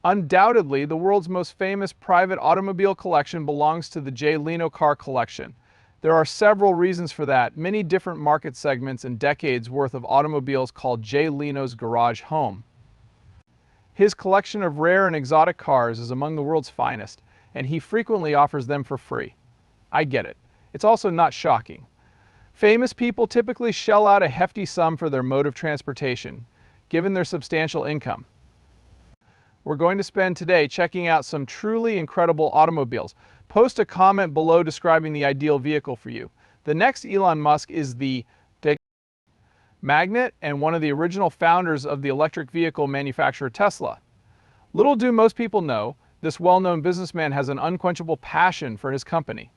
Undoubtedly, the world's most famous private automobile collection belongs to the Leno car collection. There are several reasons for that, many different market segments and decades worth of automobiles called Leno's garage home. His collection of rare and exotic cars is among the world's finest, and he frequently offers them for free. I get it. It's also not shocking. Famous people typically shell out a hefty sum for their mode of transportation, given their substantial income. We're going to spend today checking out some truly incredible automobiles. Post a comment below describing the ideal vehicle for you. The next Elon Musk is the magnate and one of the original founders of the electric vehicle manufacturer Tesla. Little do most people know, this well-known businessman has an unquenchable passion for his company.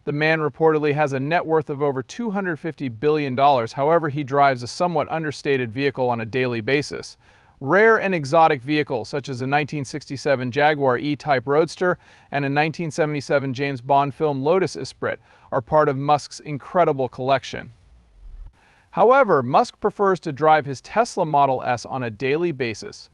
The man reportedly has a net worth of over $250 billion, however he drives a somewhat understated vehicle on a daily basis. Rare and exotic vehicles such as a 1967 Jaguar E-Type Roadster and a 1977 James Bond film Lotus Esprit are part of Musk's incredible collection. However, Musk prefers to drive his Tesla Model S on a daily basis.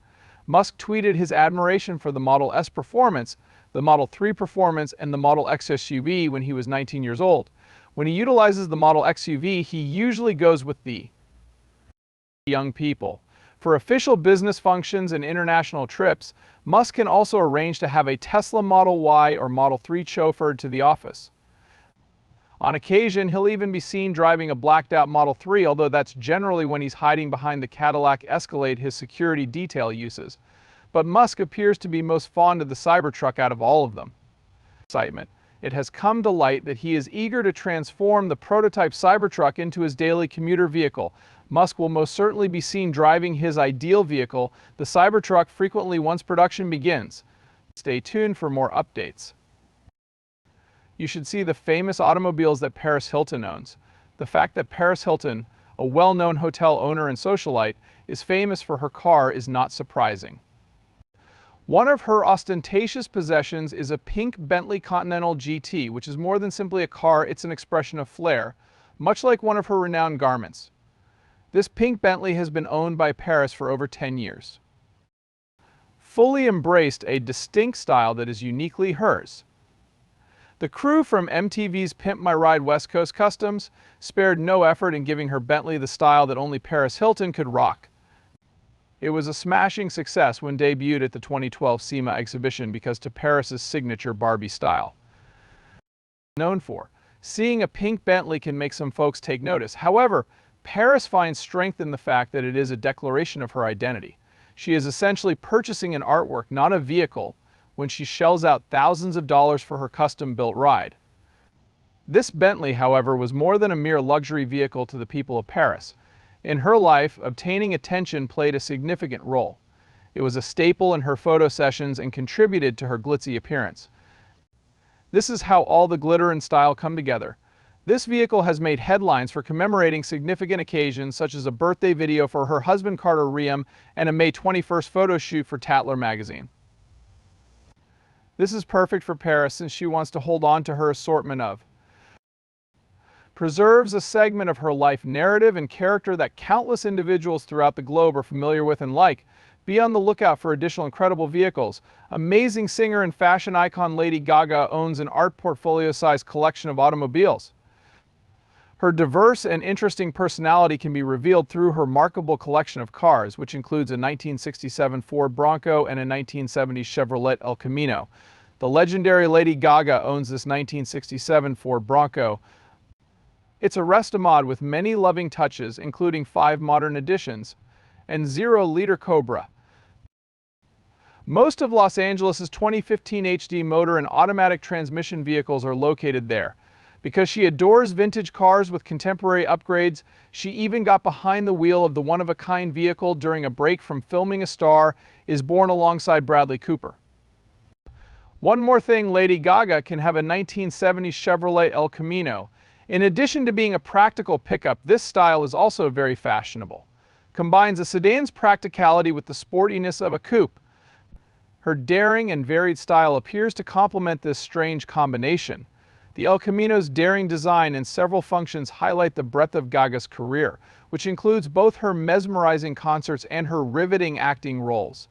Musk tweeted his admiration for the Model S Performance, the Model 3 Performance, and the Model X SUV when he was 19 years old. When he utilizes the Model X SUV, he usually goes with the young people. For official business functions and international trips, Musk can also arrange to have a Tesla Model Y or Model 3 chauffeured to the office. On occasion, he'll even be seen driving a blacked-out Model 3, although that's generally when he's hiding behind the Cadillac Escalade his security detail uses. But Musk appears to be most fond of the Cybertruck out of all of them. Excitement. It has come to light that he is eager to transform the prototype Cybertruck into his daily commuter vehicle. Musk will most certainly be seen driving his ideal vehicle, the Cybertruck, frequently once production begins. Stay tuned for more updates. You should see the famous automobiles that Paris Hilton owns. The fact that Paris Hilton, a well-known hotel owner and socialite, is famous for her car is not surprising. One of her ostentatious possessions is a pink Bentley Continental GT, which is more than simply a car, it's an expression of flair, much like one of her renowned garments. This pink Bentley has been owned by Paris for over 10 years. Fully embraced a distinct style that is uniquely hers. The crew from MTV's Pimp My Ride West Coast Customs spared no effort in giving her Bentley the style that only Paris Hilton could rock. It was a smashing success when debuted at the 2012 SEMA exhibition because to Paris's signature Barbie style. Known for, seeing a pink Bentley can make some folks take notice. However, Paris finds strength in the fact that it is a declaration of her identity. She is essentially purchasing an artwork, not a vehicle, when she shells out thousands of dollars for her custom-built ride. This Bentley, however, was more than a mere luxury vehicle to the people of Paris. In her life, obtaining attention played a significant role. It was a staple in her photo sessions and contributed to her glitzy appearance. This is how all the glitter and style come together. This vehicle has made headlines for commemorating significant occasions such as a birthday video for her husband Carter Reum and a May 21st photo shoot for Tatler magazine. This is perfect for Paris since she wants to hold on to her assortment of preserves a segment of her life narrative and character that countless individuals throughout the globe are familiar with and like. Be on the lookout for additional incredible vehicles. Amazing singer and fashion icon Lady Gaga owns an art portfolio-sized collection of automobiles. Her diverse and interesting personality can be revealed through her remarkable collection of cars, which includes a 1967 Ford Bronco and a 1970 Chevrolet El Camino. The legendary Lady Gaga owns this 1967 Ford Bronco. It's a restomod with many loving touches, including 5 modern additions, and 0-liter Cobra. Most of Los Angeles' 2015 HD motor and automatic transmission vehicles are located there. Because she adores vintage cars with contemporary upgrades, she even got behind the wheel of the one-of-a-kind vehicle during a break from filming A Star Is Born alongside Bradley Cooper. One more thing, Lady Gaga can have a 1970 Chevrolet El Camino. In addition to being a practical pickup, this style is also very fashionable. Combines a sedan's practicality with the sportiness of a coupe. Her daring and varied style appears to complement this strange combination. The El Camino's daring design and several functions highlight the breadth of Gaga's career, which includes both her mesmerizing concerts and her riveting acting roles.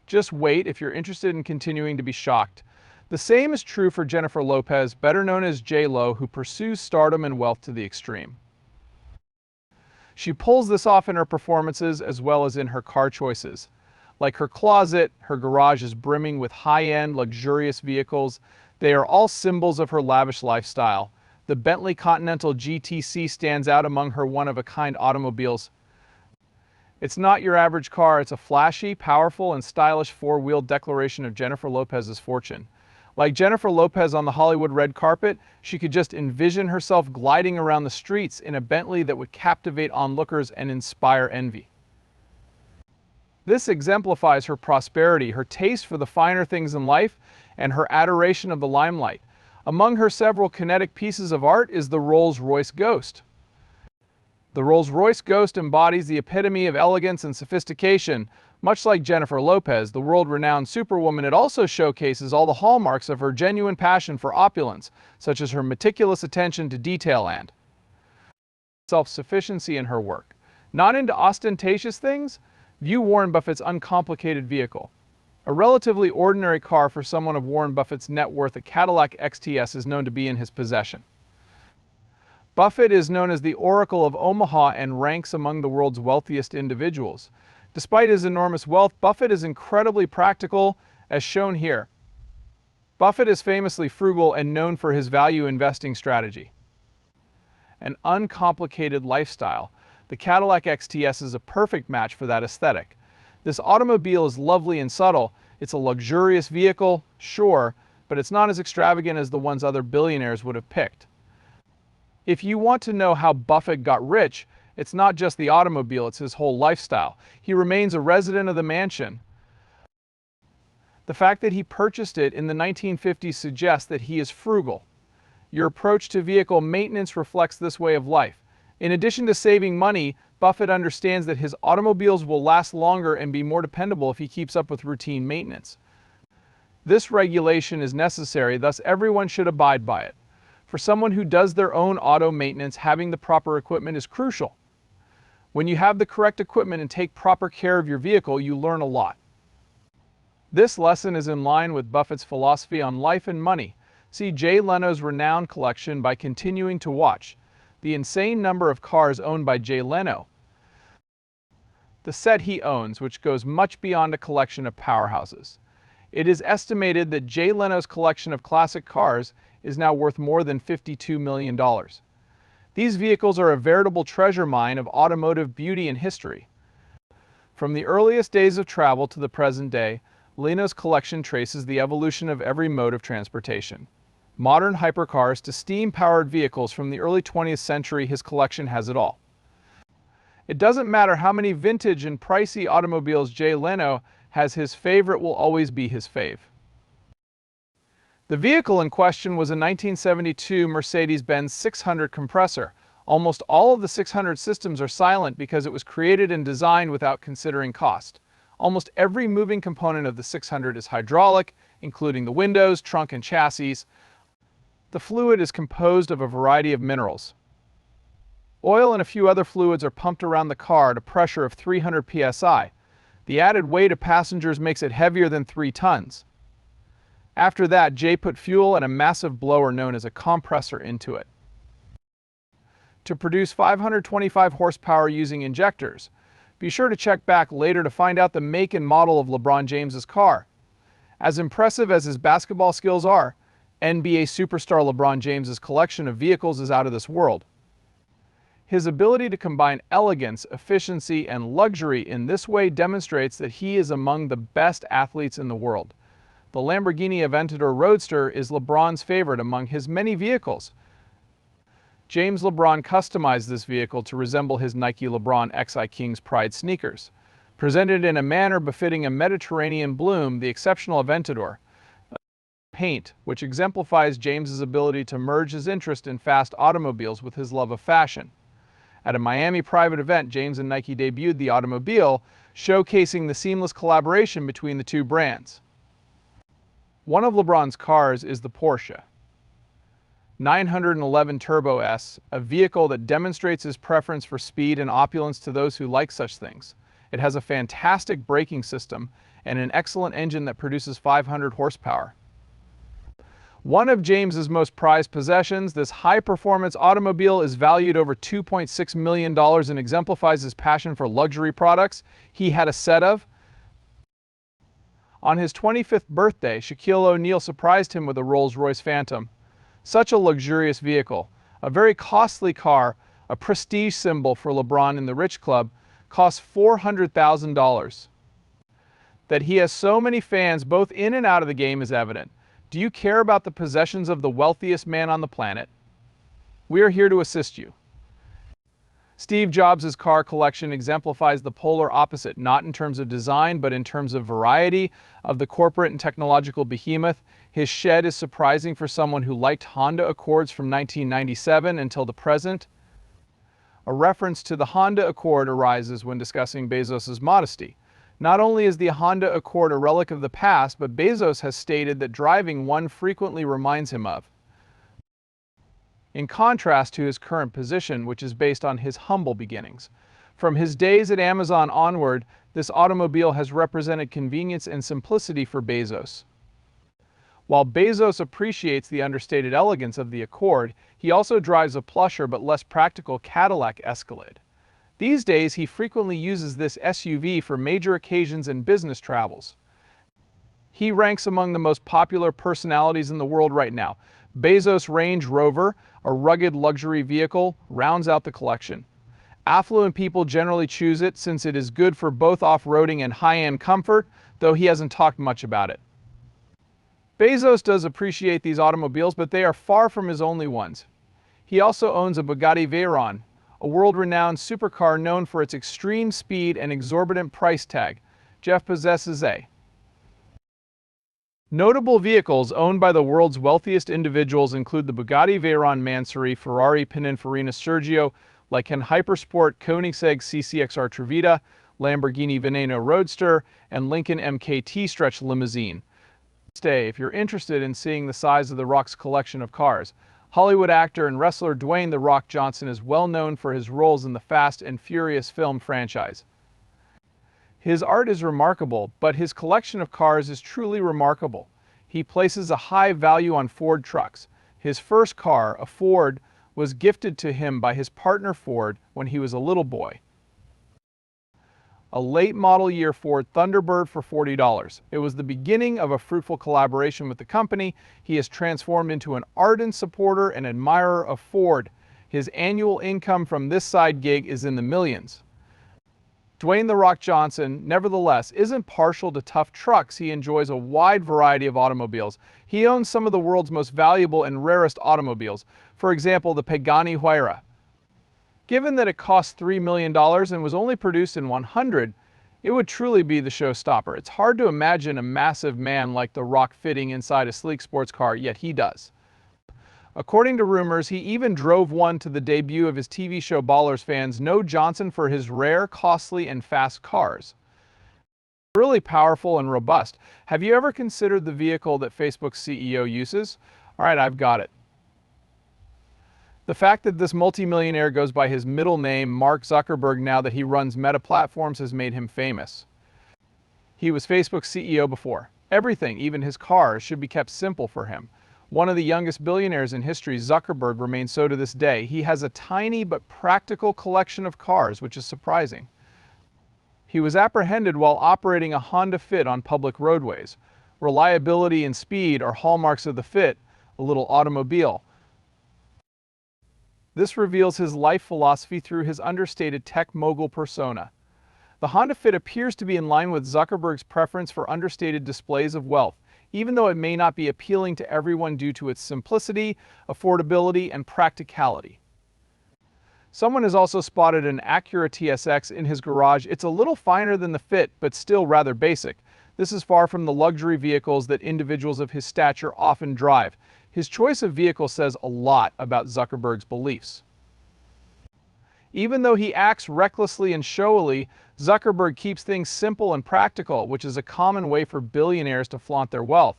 Just wait if you're interested in continuing to be shocked. The same is true for Jennifer Lopez, better known as J-Lo, who pursues stardom and wealth to the extreme. She pulls this off in her performances as well as in her car choices. Like her closet, her garage is brimming with high-end, luxurious vehicles. They are all symbols of her lavish lifestyle. The Bentley Continental GTC stands out among her one-of-a-kind automobiles. It's not your average car, it's a flashy, powerful, and stylish four-wheel declaration of Jennifer Lopez's fortune. Like Jennifer Lopez on the Hollywood red carpet, she could just envision herself gliding around the streets in a Bentley that would captivate onlookers and inspire envy. This exemplifies her prosperity, her taste for the finer things in life, and her adoration of the limelight. Among her several kinetic pieces of art is the Rolls-Royce Ghost. The Rolls-Royce Ghost embodies the epitome of elegance and sophistication. Much like Jennifer Lopez, the world-renowned superwoman, it also showcases all the hallmarks of her genuine passion for opulence, such as her meticulous attention to detail and self-sufficiency in her work. Not into ostentatious things? View Warren Buffett's uncomplicated vehicle. A relatively ordinary car for someone of Warren Buffett's net worth, a Cadillac XTS is known to be in his possession. Buffett is known as the Oracle of Omaha and ranks among the world's wealthiest individuals. Despite his enormous wealth, Buffett is incredibly practical, as shown here. Buffett is famously frugal and known for his value investing strategy. An uncomplicated lifestyle. The Cadillac XTS is a perfect match for that aesthetic. This automobile is lovely and subtle. It's a luxurious vehicle, sure, but it's not as extravagant as the ones other billionaires would have picked. If you want to know how Buffett got rich, it's not just the automobile, it's his whole lifestyle. He remains a resident of the mansion. The fact that he purchased it in the 1950s suggests that he is frugal. Your approach to vehicle maintenance reflects this way of life. In addition to saving money, Buffett understands that his automobiles will last longer and be more dependable if he keeps up with routine maintenance. This regulation is necessary, thus everyone should abide by it. For someone who does their own auto maintenance, having the proper equipment is crucial. When you have the correct equipment and take proper care of your vehicle, you learn a lot. This lesson is in line with Buffett's philosophy on life and money. See Jay Leno's renowned collection by continuing to watch. The insane number of cars owned by Jay Leno. The set he owns, which goes much beyond a collection of powerhouses. It is estimated that Jay Leno's collection of classic cars is now worth more than $52 million. These vehicles are a veritable treasure mine of automotive beauty and history. From the earliest days of travel to the present day, Leno's collection traces the evolution of every mode of transportation. Modern hypercars to steam-powered vehicles from the early 20th century, his collection has it all. It doesn't matter how many vintage and pricey automobiles Jay Leno has, his favorite will always be his fave. The vehicle in question was a 1972 Mercedes-Benz 600 compressor. Almost all of the 600 systems are silent because it was created and designed without considering cost. Almost every moving component of the 600 is hydraulic, including the windows, trunk, and chassis. The fluid is composed of a variety of minerals. Oil and a few other fluids are pumped around the car at a pressure of 300 psi. The added weight of passengers makes it heavier than 3 tons. After that, Jay put fuel and a massive blower known as a compressor into it to produce 525 horsepower using injectors. Be sure to check back later to find out the make and model of LeBron James's car. As impressive as his basketball skills are, NBA superstar LeBron James's collection of vehicles is out of this world. His ability to combine elegance, efficiency, and luxury in this way demonstrates that he is among the best athletes in the world. The Lamborghini Aventador Roadster is LeBron's favorite among his many vehicles. James LeBron customized this vehicle to resemble his Nike LeBron XI Kings Pride sneakers. Presented in a manner befitting a Mediterranean bloom, the exceptional Aventador paint, which exemplifies James's ability to merge his interest in fast automobiles with his love of fashion. At a Miami private event, James and Nike debuted the automobile, showcasing the seamless collaboration between the two brands. One of LeBron's cars is the Porsche 911 Turbo S, a vehicle that demonstrates his preference for speed and opulence to those who like such things. It has a fantastic braking system and an excellent engine that produces 500 horsepower. One of James's most prized possessions, this high-performance automobile is valued over $2.6 million and exemplifies his passion for luxury products. He had a set of. On his 25th birthday, Shaquille O'Neal surprised him with a Rolls-Royce Phantom. Such a luxurious vehicle, a very costly car, a prestige symbol for LeBron in the rich club, costs $400,000. That he has so many fans both in and out of the game is evident. Do you care about the possessions of the wealthiest man on the planet? We are here to assist you. Steve Jobs' car collection exemplifies the polar opposite, not in terms of design, but in terms of variety, of the corporate and technological behemoth. His shed is surprising for someone who liked Honda Accords from 1997 until the present. A reference to the Honda Accord arises when discussing Bezos' modesty. Not only is the Honda Accord a relic of the past, but Bezos has stated that driving one frequently reminds him of. In contrast to his current position, which is based on his humble beginnings. From his days at Amazon onward, this automobile has represented convenience and simplicity for Bezos. While Bezos appreciates the understated elegance of the Accord, he also drives a plusher but less practical Cadillac Escalade. These days, he frequently uses this SUV for major occasions and business travels. He ranks among the most popular personalities in the world right now. Bezos' Range Rover, a rugged luxury vehicle, rounds out the collection. Affluent people generally choose it since it is good for both off-roading and high-end comfort, though he hasn't talked much about it. Bezos does appreciate these automobiles, but they are far from his only ones. He also owns a Bugatti Veyron, a world-renowned supercar known for its extreme speed and exorbitant price tag. Jeff possesses a. Notable vehicles owned by the world's wealthiest individuals include the Bugatti Veyron Mansory, Ferrari Pininfarina Sergio, Lykan Hypersport Koenigsegg CCXR Trevita, Lamborghini Veneno Roadster, and Lincoln MKT Stretch Limousine. Stay if you're interested in seeing the size of The Rock's collection of cars. Hollywood actor and wrestler Dwayne "The Rock" Johnson is well known for his roles in the Fast and Furious film franchise. His art is remarkable, but his collection of cars is truly remarkable. He places a high value on Ford trucks. His first car, a Ford, was gifted to him by his partner Ford when he was a little boy. A late model year Ford Thunderbird for $40. It was the beginning of a fruitful collaboration with the company. He has transformed into an ardent supporter and admirer of Ford. His annual income from this side gig is in the millions. Dwayne "The Rock" Johnson, nevertheless, isn't partial to tough trucks. He enjoys a wide variety of automobiles. He owns some of the world's most valuable and rarest automobiles. For example, the Pagani Huayra. Given that it cost $3 million and was only produced in 100, it would truly be the showstopper. It's hard to imagine a massive man like The Rock fitting inside a sleek sports car, yet he does. According to rumors, he even drove one to the debut of his TV show Ballers. Fans know Johnson for his rare, costly, and fast cars. Really powerful and robust. Have you ever considered the vehicle that Facebook's CEO uses? All right, I've got it. The fact that this multimillionaire goes by his middle name, Mark Zuckerberg, now that he runs Meta Platforms, has made him famous. He was Facebook's CEO before. Everything, even his cars, should be kept simple for him. One of the youngest billionaires in history, Zuckerberg, remains so to this day. He has a tiny but practical collection of cars, which is surprising. He was apprehended while operating a Honda Fit on public roadways. Reliability and speed are hallmarks of the Fit, a little automobile. This reveals his life philosophy through his understated tech mogul persona. The Honda Fit appears to be in line with Zuckerberg's preference for understated displays of wealth, even though it may not be appealing to everyone due to its simplicity, affordability, and practicality. Someone has also spotted an Acura TSX in his garage. It's a little finer than the Fit, but still rather basic. This is far from the luxury vehicles that individuals of his stature often drive. His choice of vehicle says a lot about Zuckerberg's beliefs. Even though he acts recklessly and showily, Zuckerberg keeps things simple and practical, which is a common way for billionaires to flaunt their wealth.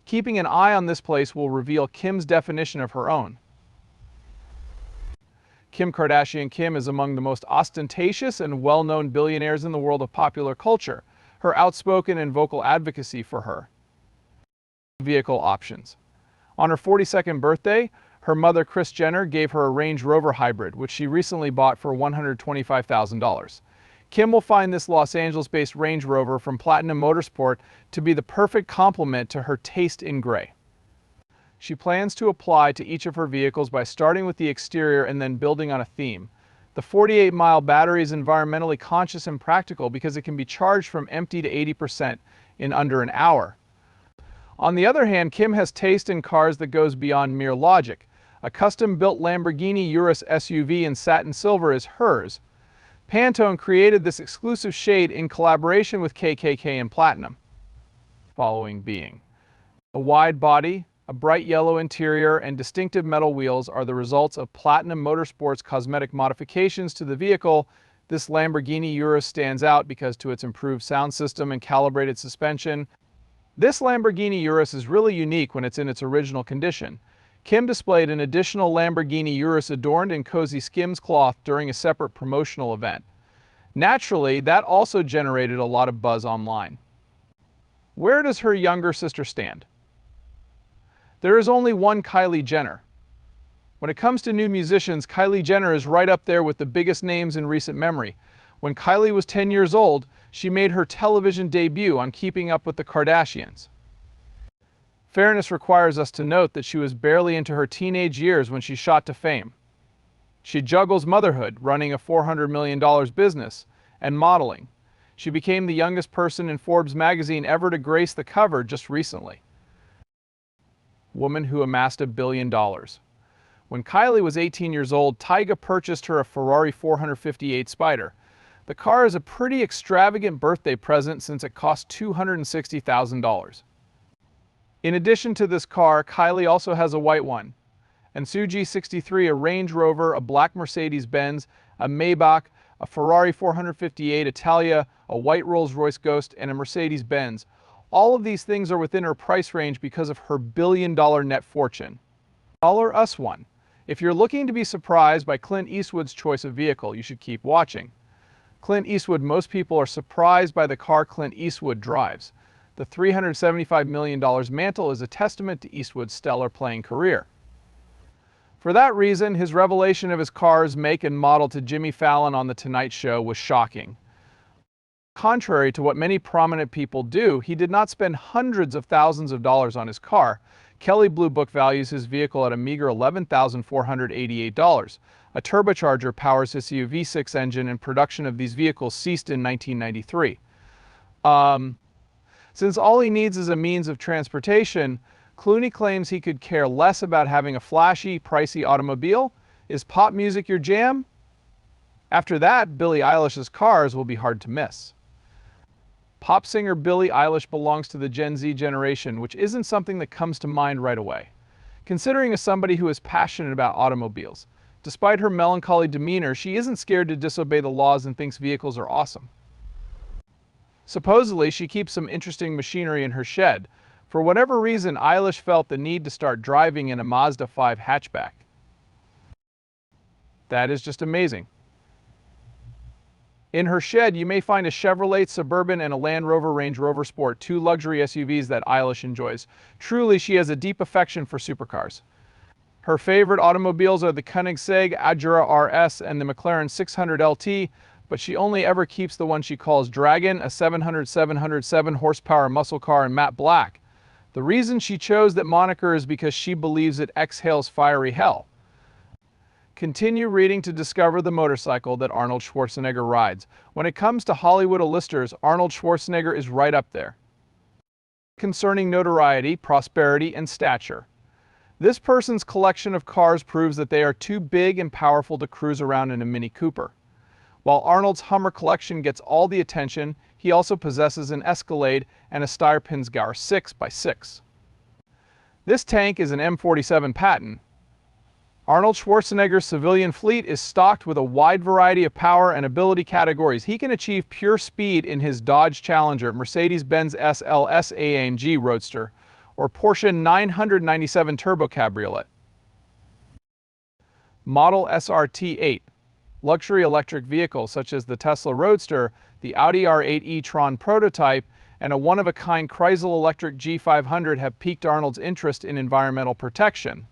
Keeping an eye on this place will reveal Kim's definition of her own. Kim Kardashian Kim is among the most ostentatious and well-known billionaires in the world of popular culture. her outspoken and vocal advocacy for her vehicle options. On her 42nd birthday, her mother, Kris Jenner, gave her a Range Rover hybrid, which she recently bought for $125,000. Kim will find this Los Angeles-based Range Rover from Platinum Motorsport to be the perfect complement to her taste in gray. She plans to apply to each of her vehicles by starting with the exterior and then building on a theme. The 48-mile battery is environmentally conscious and practical because it can be charged from empty to 80% in under an hour. On the other hand, Kim has taste in cars that goes beyond mere logic. A custom-built Lamborghini Urus SUV in satin silver is hers. Pantone created this exclusive shade in collaboration with KKK and Platinum. Following being a wide body, a bright yellow interior, and distinctive metal wheels are the results of Platinum Motorsport's cosmetic modifications to the vehicle. This Lamborghini Urus stands out because to its improved sound system and calibrated suspension. This Lamborghini Urus is really unique when it's in its original condition. Kim displayed an additional Lamborghini Urus adorned in cozy Skims cloth during a separate promotional event. Naturally, that also generated a lot of buzz online. Where does her younger sister stand? There is only one Kylie Jenner. When it comes to new musicians, Kylie Jenner is right up there with the biggest names in recent memory. When Kylie was 10 years old, she made her television debut on Keeping Up with the Kardashians. Fairness requires us to note that she was barely into her teenage years when she shot to fame. She juggles motherhood, running a $400 million business, and modeling. She became the youngest person in Forbes magazine ever to grace the cover just recently. Woman who amassed $1 billion. When Kylie was 18 years old, Tyga purchased her a Ferrari 458 Spider. The car is a pretty extravagant birthday present since it cost $260,000. In addition to this car, Kylie also has a white one, and Suji 63, a Range Rover, a black Mercedes-Benz, a Maybach, a Ferrari 458 Italia, a white Rolls-Royce Ghost, and a Mercedes-Benz. All of these things are within her price range because of her billion-dollar net fortune. Dollar us one. If you're looking to be surprised by Clint Eastwood's choice of vehicle, you should keep watching. Clint Eastwood, most people are surprised by the car Clint Eastwood drives. The $375 million mantle is a testament to Eastwood's stellar playing career. For that reason, his revelation of his car's make and model to Jimmy Fallon on The Tonight Show was shocking. Contrary to what many prominent people do, he did not spend hundreds of thousands of dollars on his car. Kelley Blue Book values his vehicle at a meager $11,488. A turbocharger powers his V6 engine, and production of these vehicles ceased in 1993. Since all he needs is a means of transportation, Clooney claims he could care less about having a flashy, pricey automobile. Is pop music your jam? After that, Billie Eilish's cars will be hard to miss. Pop singer Billie Eilish belongs to the Gen Z generation, which isn't something that comes to mind right away. Considering as somebody who is passionate about automobiles, despite her melancholy demeanor, she isn't scared to disobey the laws and thinks vehicles are awesome. Supposedly, she keeps some interesting machinery in her shed. For whatever reason, Eilish felt the need to start driving in a Mazda 5 hatchback. That is just amazing. In her shed, you may find a Chevrolet Suburban and a Land Rover Range Rover Sport, two luxury SUVs that Eilish enjoys. Truly, she has a deep affection for supercars. Her favorite automobiles are the Koenigsegg Agera RS and the McLaren 600 LT, but she only ever keeps the one she calls Dragon, a 707 horsepower muscle car in matte black. The reason she chose that moniker is because she believes it exhales fiery hell. Continue reading to discover the motorcycle that Arnold Schwarzenegger rides. When it comes to Hollywood A-listers, Arnold Schwarzenegger is right up there. Concerning notoriety, prosperity, and stature. This person's collection of cars proves that they are too big and powerful to cruise around in a Mini Cooper. While Arnold's Hummer collection gets all the attention, he also possesses an Escalade and a Steyr-Pinzgauer 6x6. This tank is an M47 Patton. Arnold Schwarzenegger's civilian fleet is stocked with a wide variety of power and ability categories. He can achieve pure speed in his Dodge Challenger, Mercedes-Benz SLS AMG Roadster, or Porsche 997 Turbo Cabriolet. Model SRT-8. Luxury electric vehicles such as the Tesla Roadster, the Audi R8 e-tron prototype, and a one-of-a-kind Chrysler electric G500 have piqued Arnold's interest in environmental protection.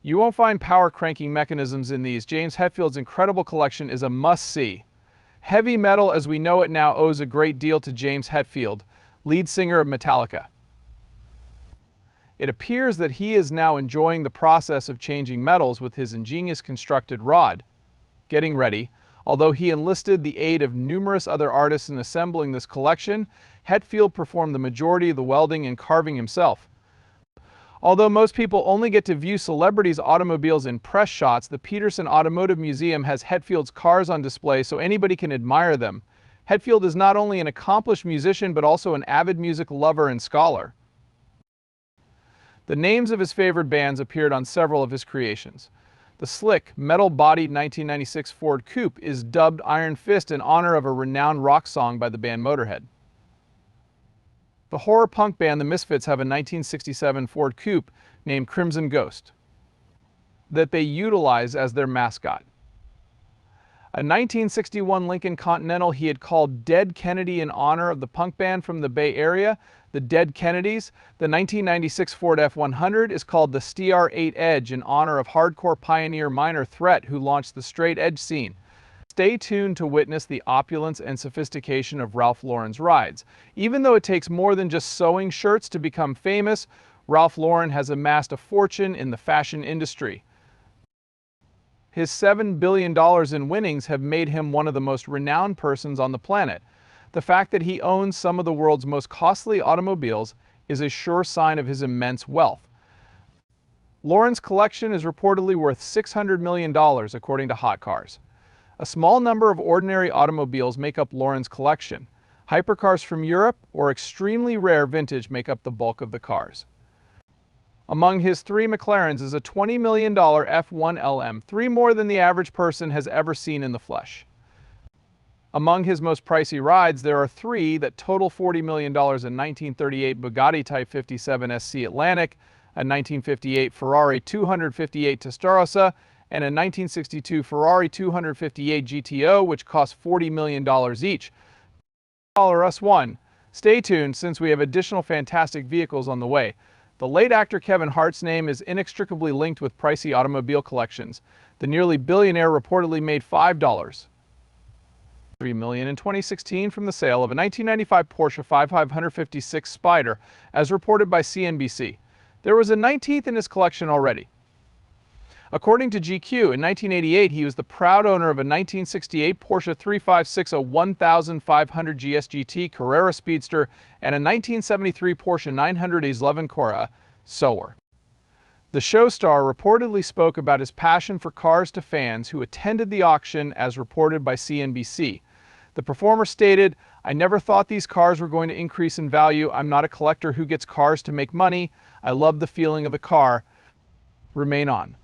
You won't find power cranking mechanisms in these. James Hetfield's incredible collection is a must-see. Heavy metal as we know it now owes a great deal to James Hetfield, lead singer of Metallica. It appears that he is now enjoying the process of changing metals with his ingenious constructed rod. Getting ready, although he enlisted the aid of numerous other artists in assembling this collection, Hetfield performed the majority of the welding and carving himself. Although most people only get to view celebrities' automobiles in press shots, the Peterson Automotive Museum has Hetfield's cars on display so anybody can admire them. Hetfield is not only an accomplished musician but also an avid music lover and scholar. The names of his favorite bands appeared on several of his creations. The slick, metal-bodied 1996 Ford Coupe is dubbed Iron Fist in honor of a renowned rock song by the band Motorhead. The horror punk band The Misfits have a 1967 Ford Coupe named Crimson Ghost that they utilize as their mascot. A 1961 Lincoln Continental he had called Dead Kennedy in honor of the punk band from the Bay Area, the Dead Kennedys. The 1996 Ford F-100 is called the STR-8 Edge in honor of hardcore pioneer Minor Threat who launched the straight edge scene. Stay tuned to witness the opulence and sophistication of Ralph Lauren's rides. Even though it takes more than just sewing shirts to become famous, Ralph Lauren has amassed a fortune in the fashion industry. His $7 billion in winnings have made him one of the most renowned persons on the planet. The fact that he owns some of the world's most costly automobiles is a sure sign of his immense wealth. Lauren's collection is reportedly worth $600 million according to Hot Cars. A small number of ordinary automobiles make up Lauren's collection. Hypercars from Europe or extremely rare vintage make up the bulk of the cars. Among his 3 McLarens is a $20 million F1 LM, 3 more than the average person has ever seen in the flesh. Among his most pricey rides, there are 3 that total $40 million: a 1938 Bugatti Type 57 SC Atlantic, a 1958 Ferrari 258 Testarossa, and a 1962 Ferrari 258 GTO, which cost $40 million each. Caller us one. Stay tuned since we have additional fantastic vehicles on the way. The late actor Kevin Hart's name is inextricably linked with pricey automobile collections. The nearly billionaire reportedly made $5.3 million in 2016 from the sale of a 1995 Porsche 5556 Spyder, as reported by CNBC. There was a 19th in his collection already. According to GQ, in 1988 he was the proud owner of a 1968 Porsche 356 1500 GSGT Carrera Speedster and a 1973 Porsche 911 Cora Sower. The show star reportedly spoke about his passion for cars to fans who attended the auction, as reported by CNBC. The performer stated, "I never thought these cars were going to increase in value. I'm not a collector who gets cars to make money. I love the feeling of the car. Remain on."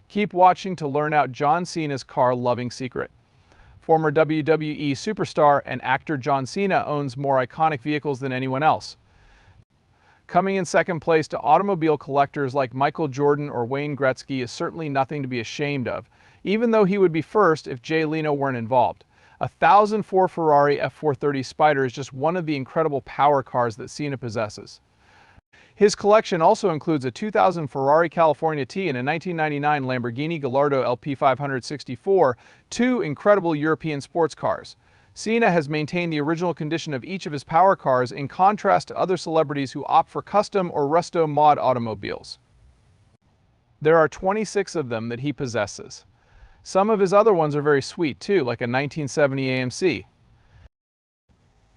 Keep watching to learn out John Cena's car-loving secret. Former WWE superstar and actor John Cena owns more iconic vehicles than anyone else. Coming in second place to automobile collectors like Michael Jordan or Wayne Gretzky is certainly nothing to be ashamed of, even though he would be first if Jay Leno weren't involved. A 1004 Ferrari F430 Spyder is just one of the incredible power cars that Cena possesses. His collection also includes a 2000 Ferrari California T and a 1999 Lamborghini Gallardo LP 564, 2 incredible European sports cars. Cena has maintained the original condition of each of his power cars in contrast to other celebrities who opt for custom or resto mod automobiles. There are 26 of them that he possesses. Some of his other ones are very sweet too, like a 1970 AMC.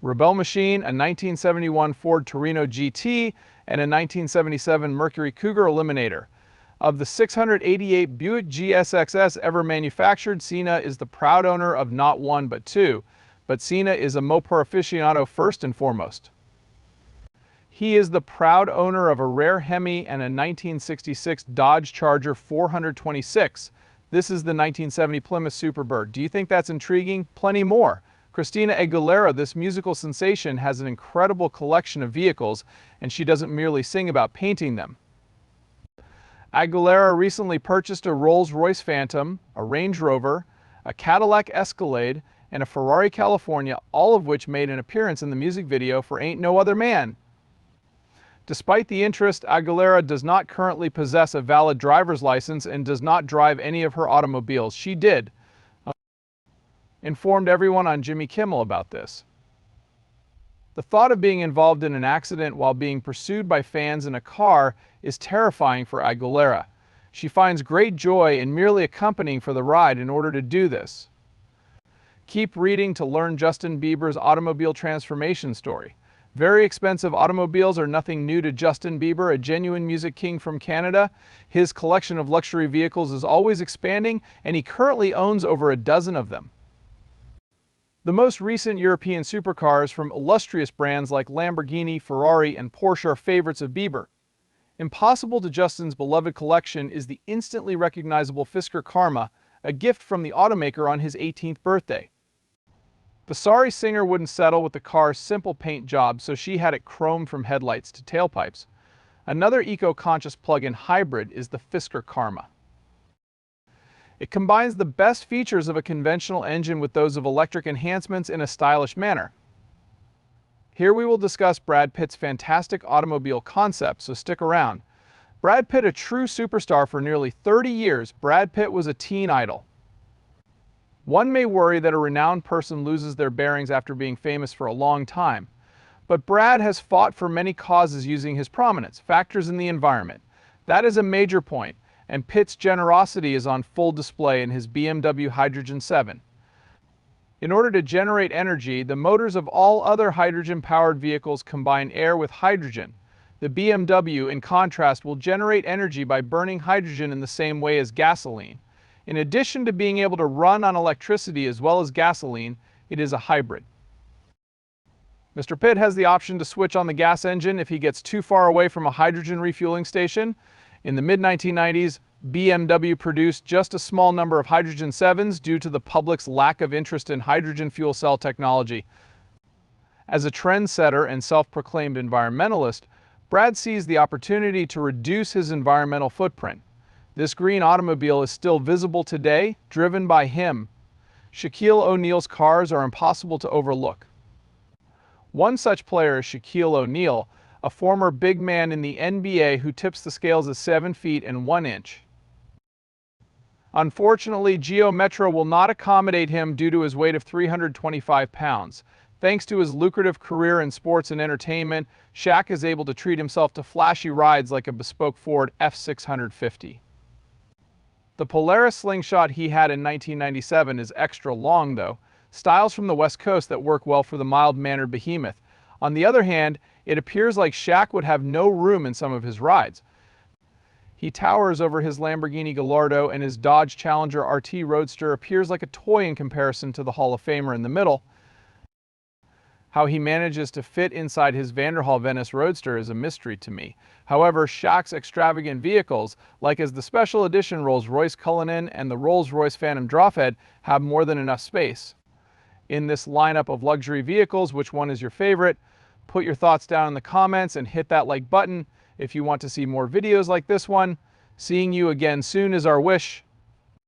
Rebel Machine, a 1971 Ford Torino GT, and a 1977 Mercury Cougar Eliminator. Of the 688 Buick GSXS ever manufactured, Cena is the proud owner of not 1 but 2, but Cena is a Mopar aficionado first and foremost. He is the proud owner of a rare Hemi and a 1966 Dodge Charger 426. This is the 1970 Plymouth Superbird. Do you think that's intriguing? Plenty more. Christina Aguilera, this musical sensation, has an incredible collection of vehicles, and she doesn't merely sing about painting them. Aguilera recently purchased a Rolls-Royce Phantom, a Range Rover, a Cadillac Escalade, and a Ferrari California, all of which made an appearance in the music video for Ain't No Other Man. Despite the interest, Aguilera does not currently possess a valid driver's license and does not drive any of her automobiles. She did. Informed everyone on Jimmy Kimmel about this. The thought of being involved in an accident while being pursued by fans in a car is terrifying for Aguilera. She finds great joy in merely accompanying for the ride in order to do this. Keep reading to learn Justin Bieber's automobile transformation story. Very expensive automobiles are nothing new to Justin Bieber, a genuine music king from Canada. His collection of luxury vehicles is always expanding, and he currently owns over a dozen of them. The most recent European supercars from illustrious brands like Lamborghini, Ferrari, and Porsche are favorites of Bieber. Impossible to Justin's beloved collection is the instantly recognizable Fisker Karma, a gift from the automaker on his 18th birthday. The sorry singer wouldn't settle with the car's simple paint job, so she had it chromed from headlights to tailpipes. Another eco-conscious plug-in hybrid is the Fisker Karma. It combines the best features of a conventional engine with those of electric enhancements in a stylish manner. Here we will discuss Brad Pitt's fantastic automobile concept, so stick around. Brad Pitt, a true superstar for nearly 30 years, Brad Pitt was a teen idol. One may worry that a renowned person loses their bearings after being famous for a long time, but Brad has fought for many causes using his prominence, factors in the environment. That is a major point, and Pitt's generosity is on full display in his BMW Hydrogen 7. In order to generate energy, the motors of all other hydrogen-powered vehicles combine air with hydrogen. The BMW, in contrast, will generate energy by burning hydrogen in the same way as gasoline. In addition to being able to run on electricity as well as gasoline, it is a hybrid. Mr. Pitt has the option to switch on the gas engine if he gets too far away from a hydrogen refueling station. In the mid-1990s, BMW produced just a small number of Hydrogen 7s due to the public's lack of interest in hydrogen fuel cell technology. As a trendsetter and self-proclaimed environmentalist, Brad sees the opportunity to reduce his environmental footprint. This green automobile is still visible today, driven by him. Shaquille O'Neal's cars are impossible to overlook. One such player is Shaquille O'Neal, a former big man in the NBA who tips the scales at 7 feet and 1 inch. Unfortunately, Geo Metro will not accommodate him due to his weight of 325 pounds. Thanks to his lucrative career in sports and entertainment, Shaq is able to treat himself to flashy rides like a bespoke Ford F650. The Polaris slingshot he had in 1997 is extra long, though, styles from the West Coast that work well for the mild-mannered behemoth. On the other hand, it appears like Shaq would have no room in some of his rides. He towers over his Lamborghini Gallardo, and his Dodge Challenger RT Roadster appears like a toy in comparison to the Hall of Famer in the middle. How he manages to fit inside his Vanderhall Venice Roadster is a mystery to me. However, Shaq's extravagant vehicles, like as the special edition Rolls-Royce Cullinan and the Rolls-Royce Phantom Drawhead, have more than enough space. In this lineup of luxury vehicles, which one is your favorite? Put your thoughts down in the comments and hit that like button if you want to see more videos like this one. Seeing you again soon is our wish.